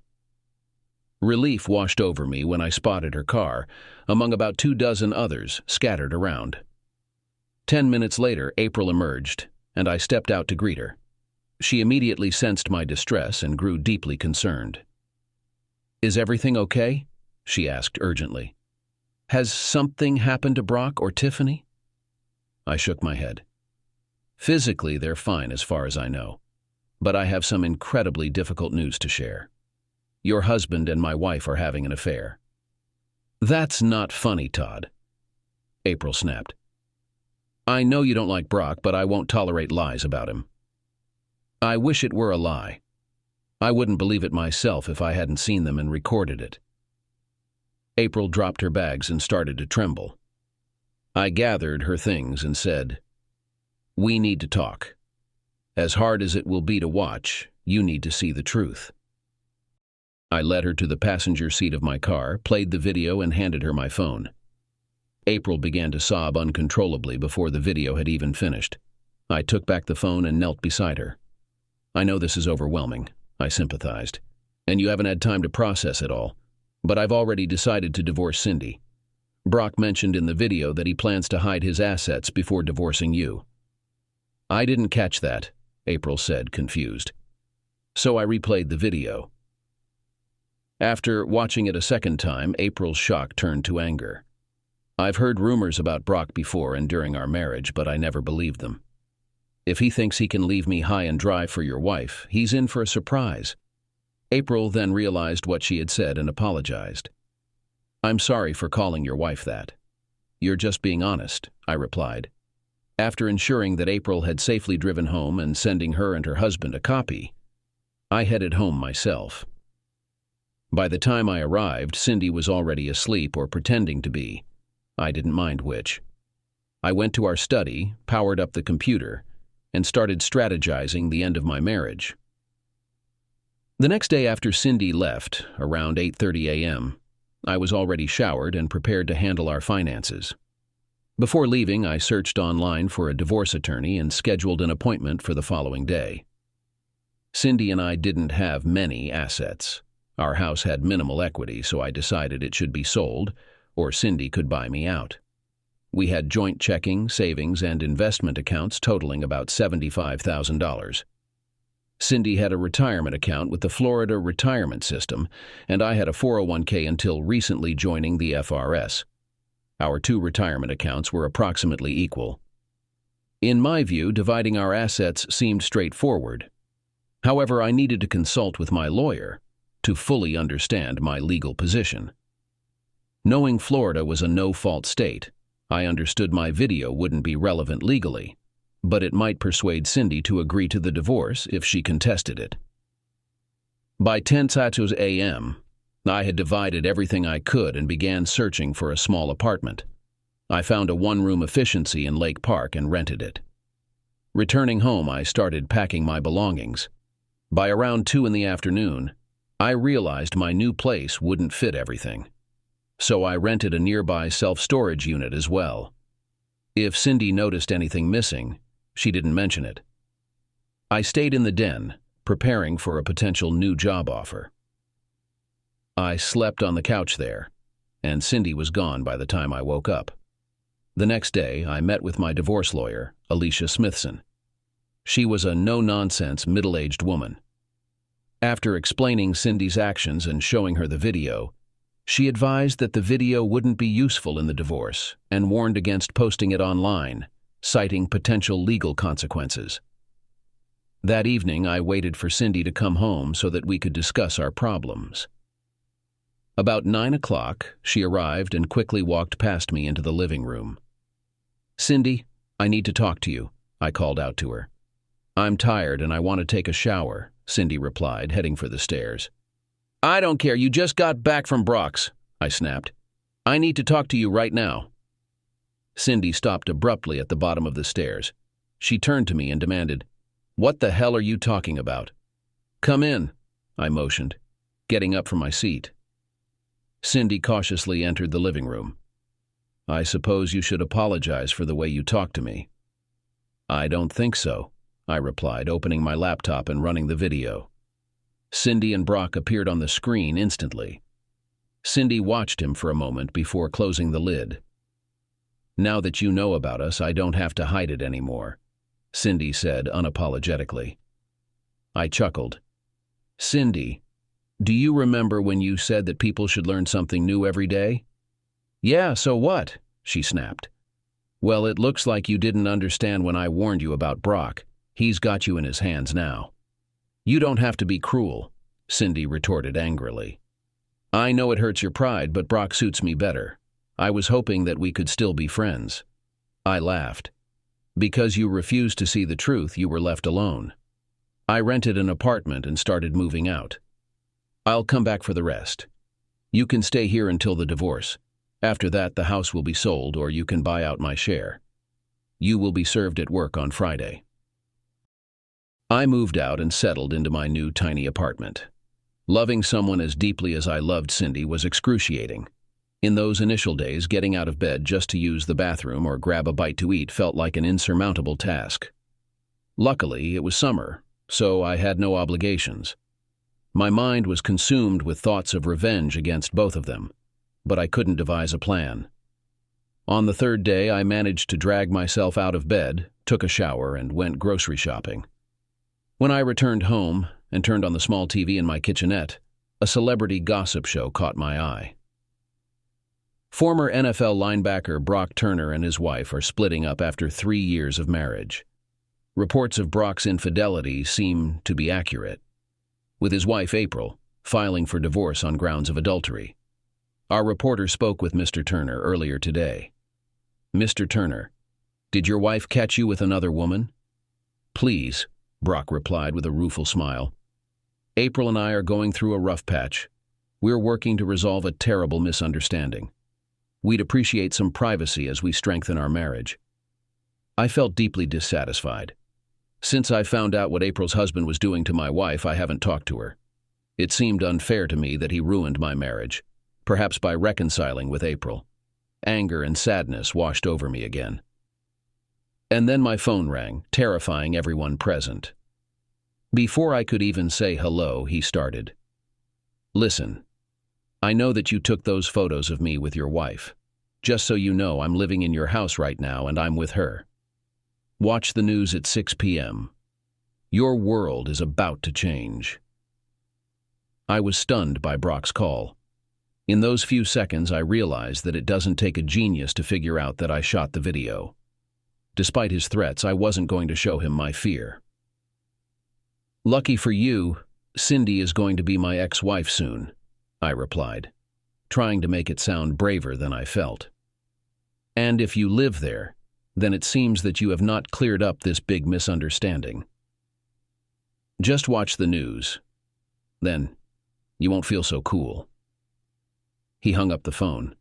Relief washed over me when I spotted her car, among about 24 others scattered around. 10 minutes later, April emerged, and I stepped out to greet her. She immediately sensed my distress and grew deeply concerned. "Is everything okay?" she asked urgently. "Has something happened to Brock or Tiffany?" I shook my head. Physically, they're fine as far as I know, but I have some incredibly difficult news to share. Your husband and my wife are having an affair." "That's not funny, Todd," April snapped. "I know you don't like Brock, but I won't tolerate lies about him." "I wish it were a lie. I wouldn't believe it myself if I hadn't seen them and recorded it." April dropped her bags and started to tremble. I gathered her things and said, "We need to talk. As hard as it will be to watch, you need to see the truth." I led her to the passenger seat of my car, played the video, and handed her my phone. April began to sob uncontrollably before the video had even finished. I took back the phone and knelt beside her. "I know this is overwhelming," I sympathized, "and you haven't had time to process it all, but I've already decided to divorce Cindy. Brock mentioned in the video that he plans to hide his assets before divorcing you." "I didn't catch that," April said, confused. So I replayed the video. After watching it a second time, April's shock turned to anger. "I've heard rumors about Brock before and during our marriage, but I never believed them. If he thinks he can leave me high and dry for your wife, he's in for a surprise." April then realized what she had said and apologized. "I'm sorry for calling your wife that." "You're just being honest," I replied. After ensuring that April had safely driven home and sending her and her husband a copy, I headed home myself. By the time I arrived, Cindy was already asleep or pretending to be. I didn't mind which. I went to our study, powered up the computer, and started strategizing the end of my marriage. The next day after Cindy left, around 8:30 a.m., I was already showered and prepared to handle our finances. Before leaving, I searched online for a divorce attorney and scheduled an appointment for the following day. Cindy and I didn't have many assets. Our house had minimal equity, so I decided it should be sold, or Cindy could buy me out. We had joint checking, savings, and investment accounts totaling about $75,000. Cindy had a retirement account with the Florida retirement system, and I had a 401k until recently joining the FRS. Our two retirement accounts were approximately equal. In my view, dividing our assets seemed straightforward. However, I needed to consult with my lawyer to fully understand my legal position. Knowing Florida was a no-fault state, I understood my video wouldn't be relevant legally, but it might persuade Cindy to agree to the divorce if she contested it. By 10:00 a.m., I had divided everything I could and began searching for a small apartment. I found a one-room efficiency in Lake Park and rented it. Returning home, I started packing my belongings. By around 2 in the afternoon, I realized my new place wouldn't fit everything. So I rented a nearby self-storage unit as well. If Cindy noticed anything missing, she didn't mention it. I stayed in the den, preparing for a potential new job offer. I slept on the couch there, and Cindy was gone by the time I woke up. The next day, I met with my divorce lawyer, Alicia Smithson. She was a no-nonsense, middle-aged woman. After explaining Cindy's actions and showing her the video, she advised that the video wouldn't be useful in the divorce and warned against posting it online, citing potential legal consequences. That evening, I waited for Cindy to come home so that we could discuss our problems. About 9 o'clock, she arrived and quickly walked past me into the living room. "Cindy, I need to talk to you," I called out to her. "I'm tired and I want to take a shower," Cindy replied, heading for the stairs. "I don't care, you just got back from Brock's," I snapped. "I need to talk to you right now." Cindy stopped abruptly at the bottom of the stairs. She turned to me and demanded, "What the hell are you talking about?" "Come in," I motioned, getting up from my seat. Cindy cautiously entered the living room. "I suppose you should apologize for the way you talked to me." "I don't think so," I replied, opening my laptop and running the video. Cindy and Brock appeared on the screen instantly. Cindy watched him for a moment before closing the lid. "Now that you know about us, I don't have to hide it anymore," Cindy said unapologetically. I chuckled. "Cindy, do you remember when you said that people should learn something new every day?" "Yeah, so what?" she snapped. "Well, it looks like you didn't understand when I warned you about Brock. He's got you in his hands now." "You don't have to be cruel," Cindy retorted angrily. "I know it hurts your pride, but Brock suits me better. I was hoping that we could still be friends." I laughed. "Because you refused to see the truth, you were left alone. I rented an apartment and started moving out. I'll come back for the rest. You can stay here until the divorce. After that, the house will be sold or you can buy out my share. You will be served at work on Friday. I moved out and settled into my new tiny apartment. Loving someone as deeply as I loved Cindy was excruciating. In those initial days, getting out of bed just to use the bathroom or grab a bite to eat felt like an insurmountable task. Luckily, it was summer, so I had no obligations. My mind was consumed with thoughts of revenge against both of them, but I couldn't devise a plan. On the third day, I managed to drag myself out of bed, took a shower, and went grocery shopping. When I returned home and turned on the small TV in my kitchenette, a celebrity gossip show caught my eye. Former NFL linebacker Brock Turner and his wife are splitting up after 3 years of marriage. Reports of Brock's infidelity seem to be accurate, with his wife, April, filing for divorce on grounds of adultery. Our reporter spoke with Mr. Turner earlier today. "Mr. Turner, did your wife catch you with another woman?" "Please," Brock replied with a rueful smile. "April and I are going through a rough patch. We're working to resolve a terrible misunderstanding. We'd appreciate some privacy as we strengthen our marriage." I felt deeply dissatisfied. Since I found out what April's husband was doing to my wife, I haven't talked to her. It seemed unfair to me that he ruined my marriage, perhaps by reconciling with April. Anger and sadness washed over me again. And then my phone rang, terrifying everyone present. Before I could even say hello, he started. "Listen, I know that you took those photos of me with your wife. Just so you know, I'm living in your house right now and I'm with her. Watch the news at 6 p.m. Your world is about to change." I was stunned by Brock's call. In those few seconds, I realized that it doesn't take a genius to figure out that I shot the video. Despite his threats, I wasn't going to show him my fear. "Lucky for you, Cindy is going to be my ex-wife soon," I replied, trying to make it sound braver than I felt. "And if you live there, then it seems that you have not cleared up this big misunderstanding. Just watch the news. Then you won't feel so cool." He hung up the phone.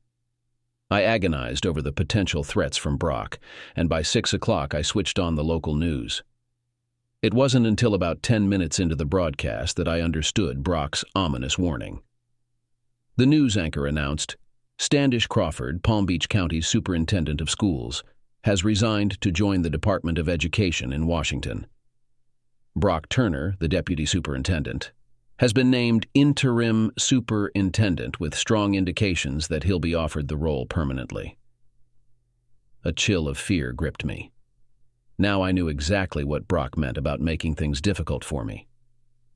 I agonized over the potential threats from Brock, and by 6 o'clock I switched on the local news. It wasn't until about 10 minutes into the broadcast that I understood Brock's ominous warning. The news anchor announced, "Standish Crawford, Palm Beach County's superintendent of schools, has resigned to join the Department of Education in Washington. Brock Turner, the deputy superintendent, has been named interim superintendent with strong indications that he'll be offered the role permanently." A chill of fear gripped me. Now I knew exactly what Brock meant about making things difficult for me.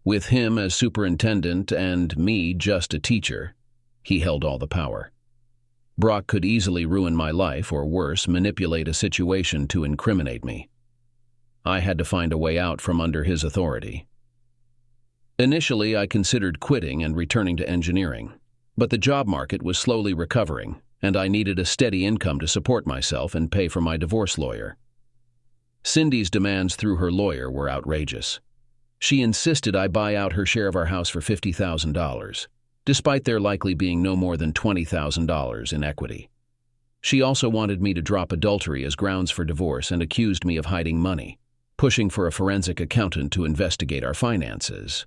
With him as superintendent and me just a teacher, he held all the power. Brock could easily ruin my life or, worse, manipulate a situation to incriminate me. I had to find a way out from under his authority. Initially, I considered quitting and returning to engineering, but the job market was slowly recovering, and I needed a steady income to support myself and pay for my divorce lawyer. Cindy's demands through her lawyer were outrageous. She insisted I buy out her share of our house for $50,000, despite there likely being no more than $20,000 in equity. She also wanted me to drop adultery as grounds for divorce and accused me of hiding money, pushing for a forensic accountant to investigate our finances.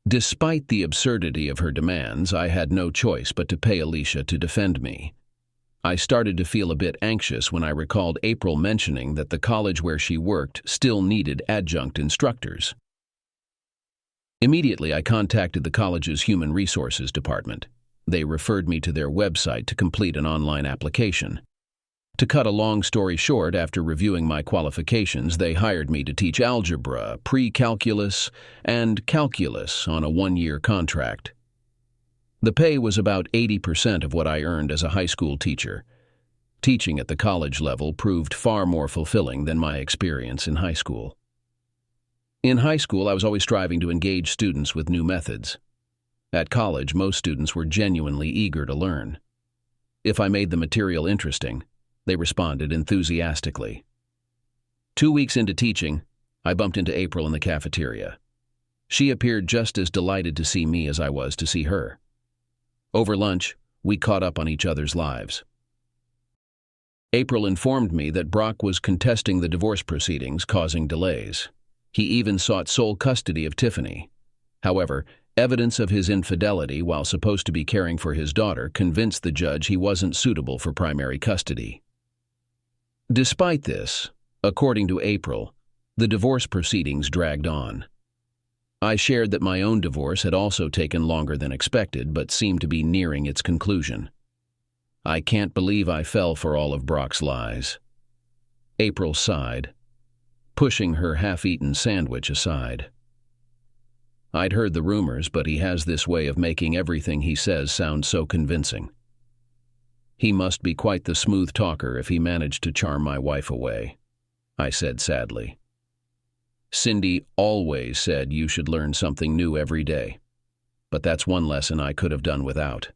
Despite the absurdity of her demands, I had no choice but to pay Alicia to defend me. I started to feel a bit anxious when I recalled April mentioning that the college where she worked still needed adjunct instructors. Immediately, I contacted the college's Human Resources Department. They referred me to their website to complete an online application. To cut a long story short, after reviewing my qualifications, they hired me to teach algebra, pre-calculus, and calculus on a 1-year contract. The pay was about 80% of what I earned as a high school teacher. Teaching at the college level proved far more fulfilling than my experience in high school. In high school, I was always striving to engage students with new methods. At college, most students were genuinely eager to learn. If I made the material interesting, they responded enthusiastically. 2 weeks into teaching, I bumped into April in the cafeteria. She appeared just as delighted to see me as I was to see her. Over lunch, We caught up on each other's lives. April informed me that Brock was contesting the divorce proceedings, causing delays. He even sought sole custody of Tiffany. However, evidence of his infidelity while supposed to be caring for his daughter convinced the judge he wasn't suitable for primary custody. Despite this, according to April, the divorce proceedings dragged on. I shared that my own divorce had also taken longer than expected but seemed to be nearing its conclusion. I can't believe I fell for all of Brock's lies. April sighed, pushing her half-eaten sandwich aside. I'd heard the rumors, but he has this way of making everything he says sound so convincing. He must be quite the smooth talker if he managed to charm my wife away, I said sadly. Cindy always said you should learn something new every day, but that's one lesson I could have done without.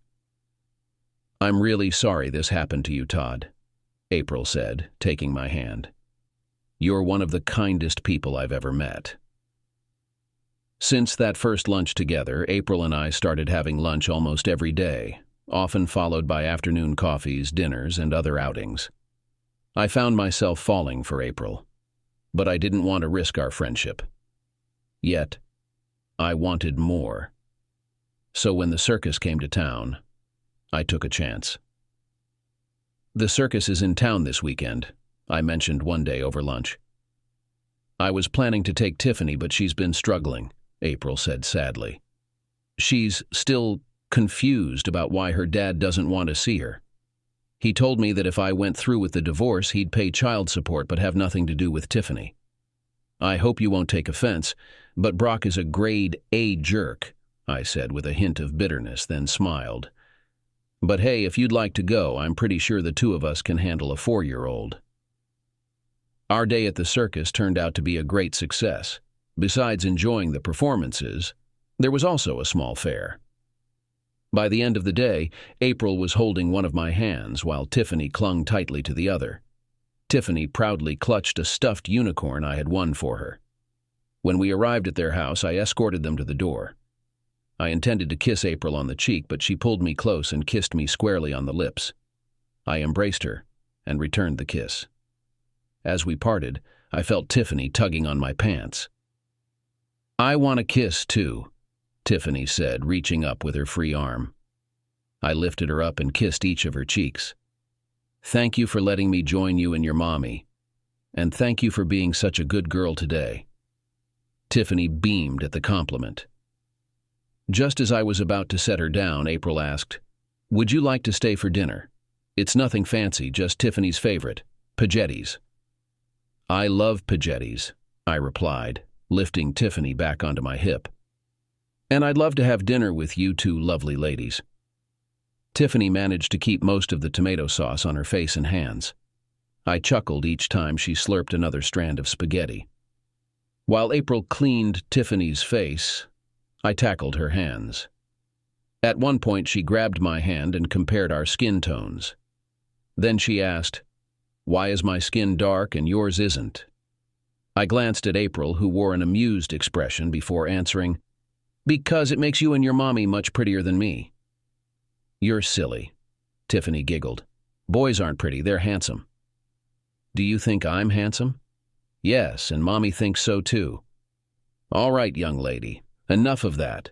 I'm really sorry this happened to you, Todd, April said, taking my hand. You're one of the kindest people I've ever met. Since that first lunch together, April and I started having lunch almost every day, often followed by afternoon coffees, dinners, and other outings. I found myself falling for April, but I didn't want to risk our friendship. Yet, I wanted more. So when the circus came to town, I took a chance. The circus is in town this weekend, I mentioned one day over lunch. I was planning to take Tiffany, but she's been struggling, April said sadly. She's still confused about why her dad doesn't want to see her. He told me that if I went through with the divorce, he'd pay child support but have nothing to do with Tiffany. I hope you won't take offense, but Brock is a grade A jerk, I said with a hint of bitterness, then smiled. But hey, if you'd like to go, I'm pretty sure the two of us can handle a 4-year-old. Our day at the circus turned out to be a great success. Besides enjoying the performances, there was also a small fair. By the end of the day, April was holding one of my hands while Tiffany clung tightly to the other. Tiffany proudly clutched a stuffed unicorn I had won for her. When we arrived at their house, I escorted them to the door. I intended to kiss April on the cheek, but she pulled me close and kissed me squarely on the lips. I embraced her and returned the kiss. As we parted, I felt Tiffany tugging on my pants. I want a kiss, too, Tiffany said, reaching up with her free arm. I lifted her up and kissed each of her cheeks. Thank you for letting me join you and your mommy, and thank you for being such a good girl today. Tiffany beamed at the compliment. Just as I was about to set her down, April asked, "Would you like to stay for dinner? It's nothing fancy, just Tiffany's favorite, pagettis." I love pagettis, I replied, lifting Tiffany back onto my hip. And I'd love to have dinner with you two lovely ladies. Tiffany managed to keep most of the tomato sauce on her face and hands. I chuckled each time she slurped another strand of spaghetti. While April cleaned Tiffany's face, I tackled her hands. At one point, she grabbed my hand and compared our skin tones. Then she asked, "Why is my skin dark and yours isn't?" I glanced at April, who wore an amused expression before answering, "Because it makes you and your mommy much prettier than me." "You're silly," Tiffany giggled. "Boys aren't pretty, they're handsome." "Do you think I'm handsome?" "Yes, and mommy thinks so too." "All right, young lady. Enough of that,"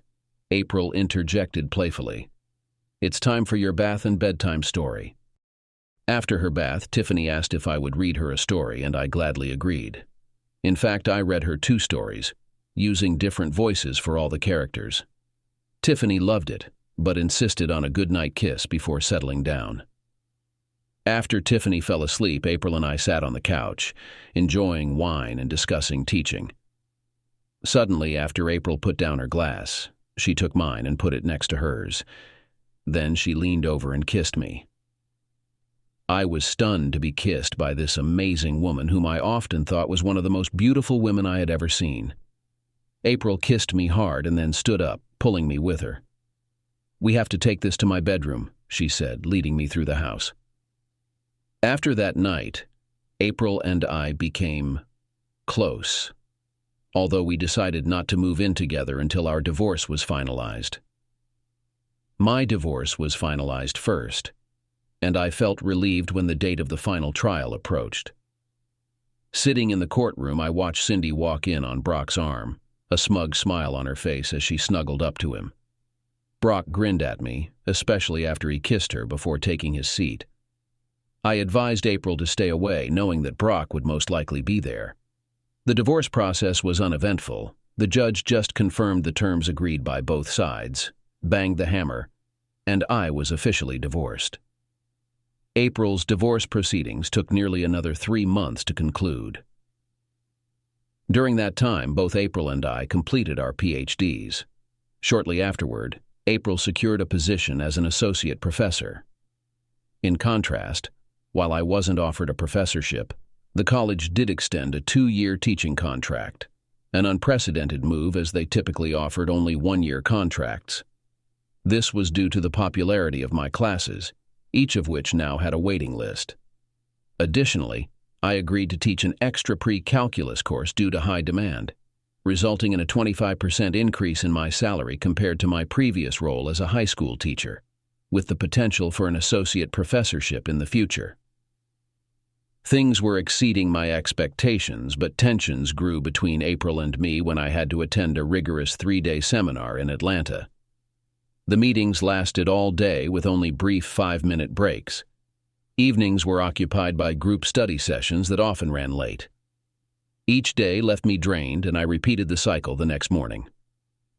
April interjected playfully. "It's time for your bath and bedtime story." After her bath, Tiffany asked if I would read her a story, and I gladly agreed. In fact, I read her 2 stories, using different voices for all the characters. Tiffany loved it, but insisted on a goodnight kiss before settling down. After Tiffany fell asleep, April and I sat on the couch, enjoying wine and discussing teaching. Suddenly, after April put down her glass, she took mine and put it next to hers. Then she leaned over and kissed me. I was stunned to be kissed by this amazing woman whom I often thought was one of the most beautiful women I had ever seen. April kissed me hard and then stood up, pulling me with her. "We have to take this to my bedroom," she said, leading me through the house. After that night, April and I became close, although we decided not to move in together until our divorce was finalized. My divorce was finalized first, and I felt relieved when the date of the final trial approached. Sitting in the courtroom, I watched Cindy walk in on Brock's arm, a smug smile on her face as she snuggled up to him. Brock grinned at me, especially after he kissed her before taking his seat. I advised April to stay away, knowing that Brock would most likely be there. The divorce process was uneventful. The judge just confirmed the terms agreed by both sides, banged the hammer, and I was officially divorced. April's divorce proceedings took nearly another 3 months to conclude. During that time, both April and I completed our PhDs. Shortly afterward, April secured a position as an associate professor. In contrast, while I wasn't offered a professorship, the college did extend a 2-year teaching contract, an unprecedented move as they typically offered only 1-year contracts. This was due to the popularity of my classes, each of which now had a waiting list. Additionally, I agreed to teach an extra pre-calculus course due to high demand, resulting in a 25% increase in my salary compared to my previous role as a high school teacher, with the potential for an associate professorship in the future. Things were exceeding my expectations, but tensions grew between April and me when I had to attend a rigorous 3-day seminar in Atlanta. The meetings lasted all day with only brief 5-minute breaks. Evenings were occupied by group study sessions that often ran late. Each day left me drained, and I repeated the cycle the next morning.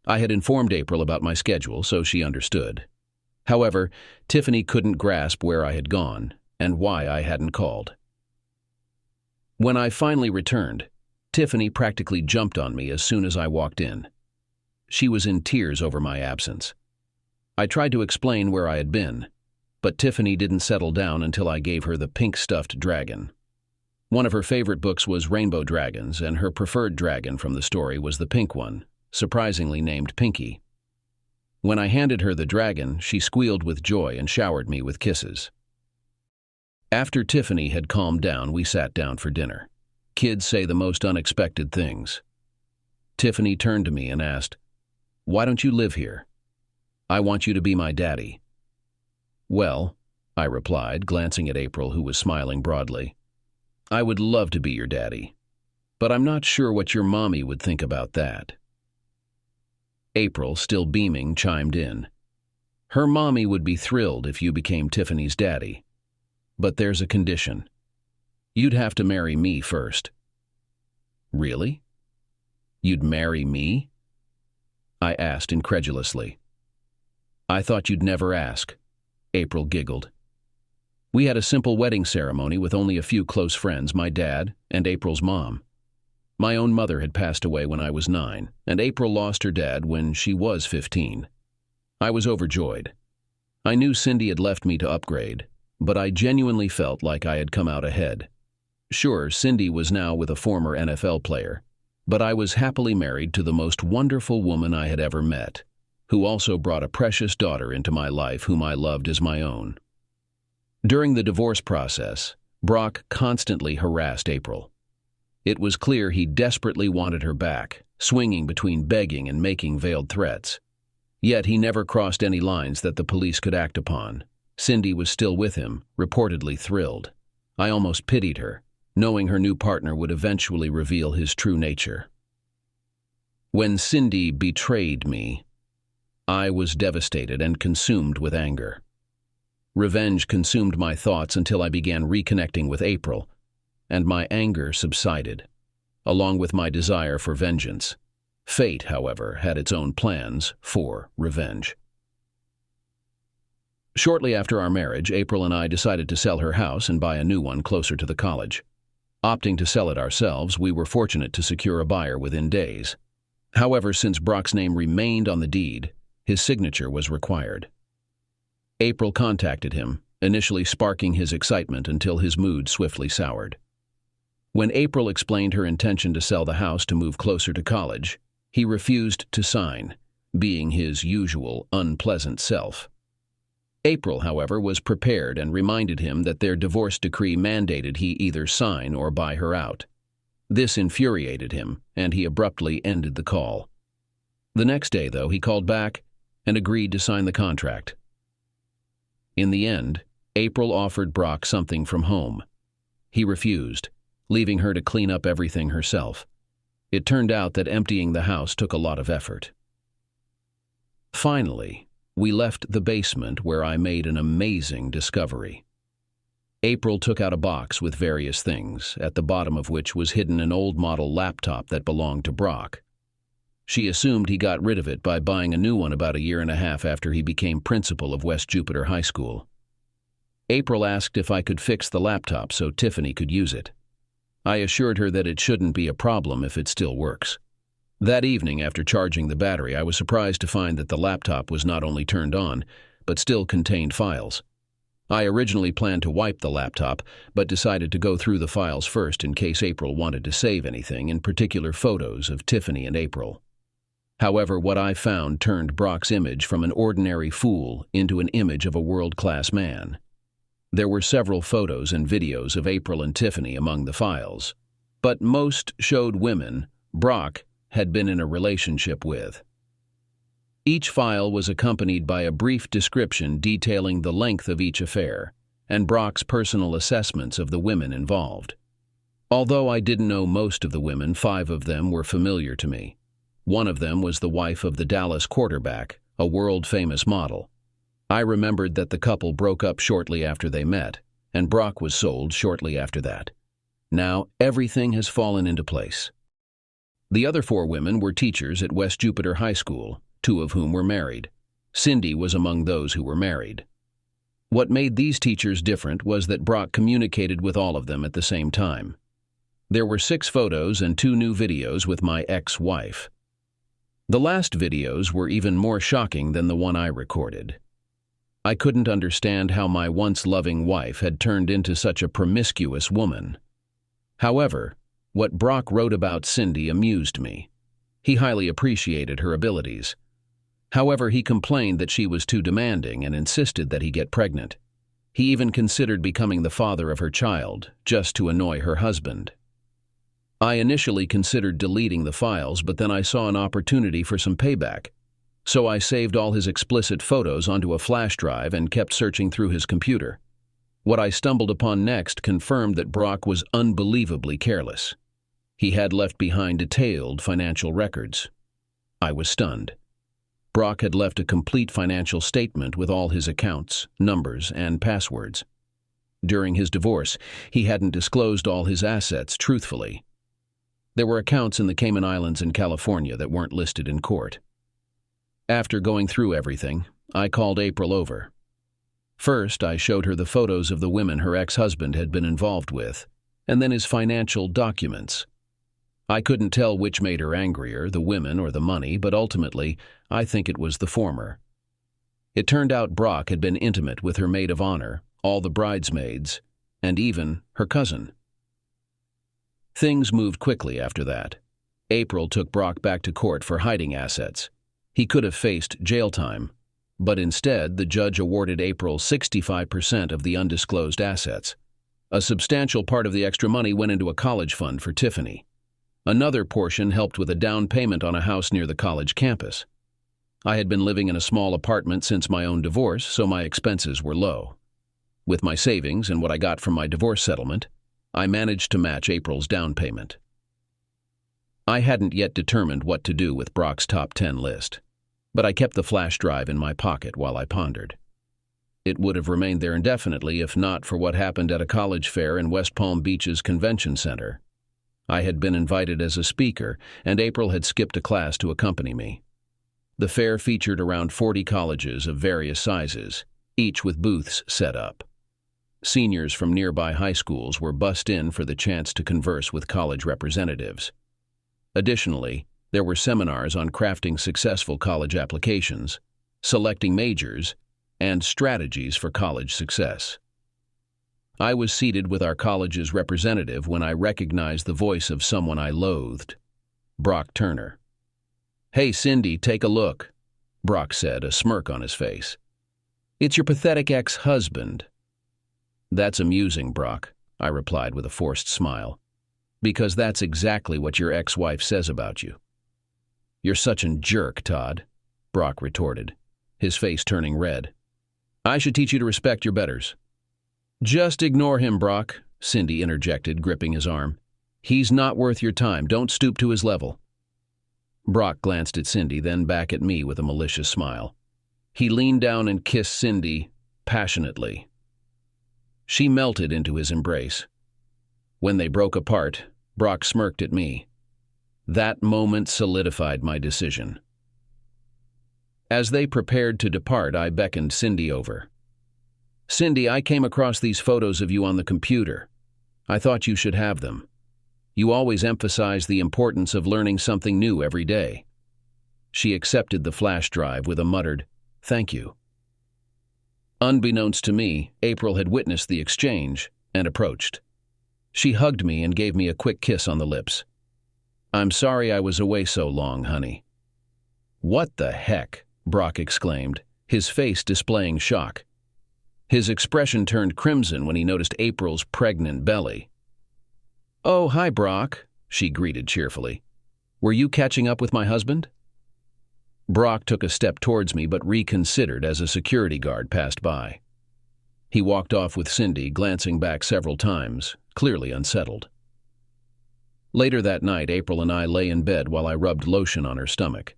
I had informed April about my schedule, so she understood. However, Tiffany couldn't grasp where I had gone and why I hadn't called. When I finally returned, Tiffany practically jumped on me as soon as I walked in. She was in tears over my absence. I tried to explain where I had been, but Tiffany didn't settle down until I gave her the pink stuffed dragon. One of her favorite books was Rainbow Dragons, and her preferred dragon from the story was the pink one, surprisingly named Pinky. When I handed her the dragon, she squealed with joy and showered me with kisses. After Tiffany had calmed down, we sat down for dinner. Kids say the most unexpected things. Tiffany turned to me and asked, "Why don't you live here? I want you to be my daddy." "Well," I replied, glancing at April, who was smiling broadly, "I would love to be your daddy, but I'm not sure what your mommy would think about that." April, still beaming, chimed in. "Her mommy would be thrilled if you became Tiffany's daddy. But there's a condition. You'd have to marry me first." "Really? You'd marry me?" I asked incredulously. "I thought you'd never ask," April giggled. "We had a simple wedding ceremony with only a few close friends, my dad and April's mom. My own mother had passed away when I was 9, and April lost her dad when she was 15. I was overjoyed. I knew Cindy had left me to upgrade, but I genuinely felt like I had come out ahead. Sure, Cindy was now with a former NFL player, but I was happily married to the most wonderful woman I had ever met, who also brought a precious daughter into my life whom I loved as my own. During the divorce process, Brock constantly harassed April. It was clear he desperately wanted her back, swinging between begging and making veiled threats. Yet he never crossed any lines that the police could act upon. Cindy was still with him, reportedly thrilled. I almost pitied her, knowing her new partner would eventually reveal his true nature. When Cindy betrayed me, I was devastated and consumed with anger. Revenge consumed my thoughts until I began reconnecting with April, and my anger subsided, along with my desire for vengeance. Fate, however, had its own plans for revenge. Shortly after our marriage, April and I decided to sell her house and buy a new one closer to the college. Opting to sell it ourselves, we were fortunate to secure a buyer within days. However, since Brock's name remained on the deed, his signature was required. April contacted him, initially sparking his excitement until his mood swiftly soured. When April explained her intention to sell the house to move closer to college, he refused to sign, being his usual unpleasant self. April, however, was prepared and reminded him that their divorce decree mandated he either sign or buy her out. This infuriated him, and he abruptly ended the call. The next day, though, he called back and agreed to sign the contract. In the end, April offered Brock something from home. He refused, leaving her to clean up everything herself. It turned out that emptying the house took a lot of effort. Finally, we left the basement where I made an amazing discovery. April took out a box with various things, at the bottom of which was hidden an old model laptop that belonged to Brock. She assumed he got rid of it by buying a new one about a year and a half after he became principal of West Jupiter High School. April asked if I could fix the laptop so Tiffany could use it. I assured her that it shouldn't be a problem if it still works. That evening, after charging the battery, I was surprised to find that the laptop was not only turned on, but still contained files. I originally planned to wipe the laptop, but decided to go through the files first in case April wanted to save anything, in particular photos of Tiffany and April. However, what I found turned Brock's image from an ordinary fool into an image of a world-class man. There were several photos and videos of April and Tiffany among the files, but most showed women Brock had been in a relationship with. Each file was accompanied by a brief description detailing the length of each affair and Brock's personal assessments of the women involved. Although I didn't know most of the women, 5 of them were familiar to me. One of them was the wife of the Dallas quarterback, a world-famous model. I remembered that the couple broke up shortly after they met, and Brock was sold shortly after that. Now, everything has fallen into place. The other 4 women were teachers at West Jupiter High School, 2 of whom were married. Cindy was among those who were married. What made these teachers different was that Brock communicated with all of them at the same time. There were 6 photos and 2 new videos with my ex-wife. The last videos were even more shocking than the one I recorded. I couldn't understand how my once loving wife had turned into such a promiscuous woman. However, what Brock wrote about Cindy amused me. He highly appreciated her abilities. However, he complained that she was too demanding and insisted that he get pregnant. He even considered becoming the father of her child, just to annoy her husband. I initially considered deleting the files, but then I saw an opportunity for some payback. So I saved all his explicit photos onto a flash drive and kept searching through his computer. What I stumbled upon next confirmed that Brock was unbelievably careless. He had left behind detailed financial records. I was stunned. Brock had left a complete financial statement with all his accounts, numbers, and passwords. During his divorce, he hadn't disclosed all his assets truthfully. There were accounts in the Cayman Islands and California that weren't listed in court. After going through everything, I called April over. First, I showed her the photos of the women her ex-husband had been involved with, and then his financial documents. I couldn't tell which made her angrier, the women or the money, but ultimately, I think it was the former. It turned out Brock had been intimate with her maid of honor, all the bridesmaids, and even her cousin. Things moved quickly after that. April took Brock back to court for hiding assets. He could have faced jail time, but instead the judge awarded April 65% of the undisclosed assets. A substantial part of the extra money went into a college fund for Tiffany. Another portion helped with a down payment on a house near the college campus. I had been living in a small apartment since my own divorce, so my expenses were low. With my savings and what I got from my divorce settlement, I managed to match April's down payment. I hadn't yet determined what to do with Brock's top 10 list, but I kept the flash drive in my pocket while I pondered. It would have remained there indefinitely if not for what happened at a college fair in West Palm Beach's convention center. I had been invited as a speaker, and April had skipped a class to accompany me. The fair featured around 40 colleges of various sizes, each with booths set up. Seniors from nearby high schools were bussed in for the chance to converse with college representatives. Additionally, there were seminars on crafting successful college applications, selecting majors, and strategies for college success. I was seated with our college's representative when I recognized the voice of someone I loathed, Brock Turner. "Hey, Cindy, take a look," Brock said, a smirk on his face. "It's your pathetic ex-husband." "That's amusing, Brock," I replied with a forced smile, "because that's exactly what your ex-wife says about you." "You're such a jerk, Todd," Brock retorted. his face turning red. I should teach you to respect your betters. Just ignore him, Brock, Cindy interjected, gripping his arm. He's not worth your time. Don't stoop to his level. Brock glanced at Cindy, then back at me with a malicious smile. He leaned down and kissed Cindy passionately. She melted into his embrace. When they broke apart, Brock smirked at me. That moment solidified my decision. As they prepared to depart, I beckoned Cindy over. Cindy, I came across these photos of you on the computer. I thought you should have them. You always emphasize the importance of learning something new every day. She accepted the flash drive with a muttered, "Thank you." Unbeknownst to me, April had witnessed the exchange and approached. She hugged me and gave me a quick kiss on the lips. "I'm sorry I was away so long, honey." "What the heck?" Brock exclaimed, his face displaying shock. His expression turned crimson when he noticed April's pregnant belly. "Oh, hi, Brock," she greeted cheerfully. "Were you catching up with my husband?" Brock took a step towards me but reconsidered as a security guard passed by. He walked off with Cindy, glancing back several times, clearly unsettled. Later that night, April and I lay in bed while I rubbed lotion on her stomach.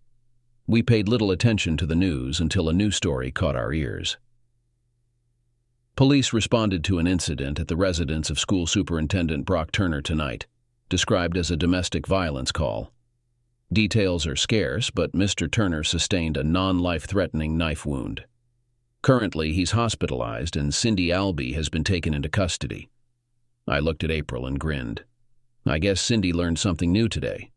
We paid little attention to the news until a new story caught our ears. Police responded to an incident at the residence of School Superintendent Brock Turner tonight, described as a domestic violence call. Details are scarce, but Mr. Turner sustained a non-life-threatening knife wound. Currently, he's hospitalized and Cindy Albee has been taken into custody. I looked at April and grinned. I guess Cindy learned something new today.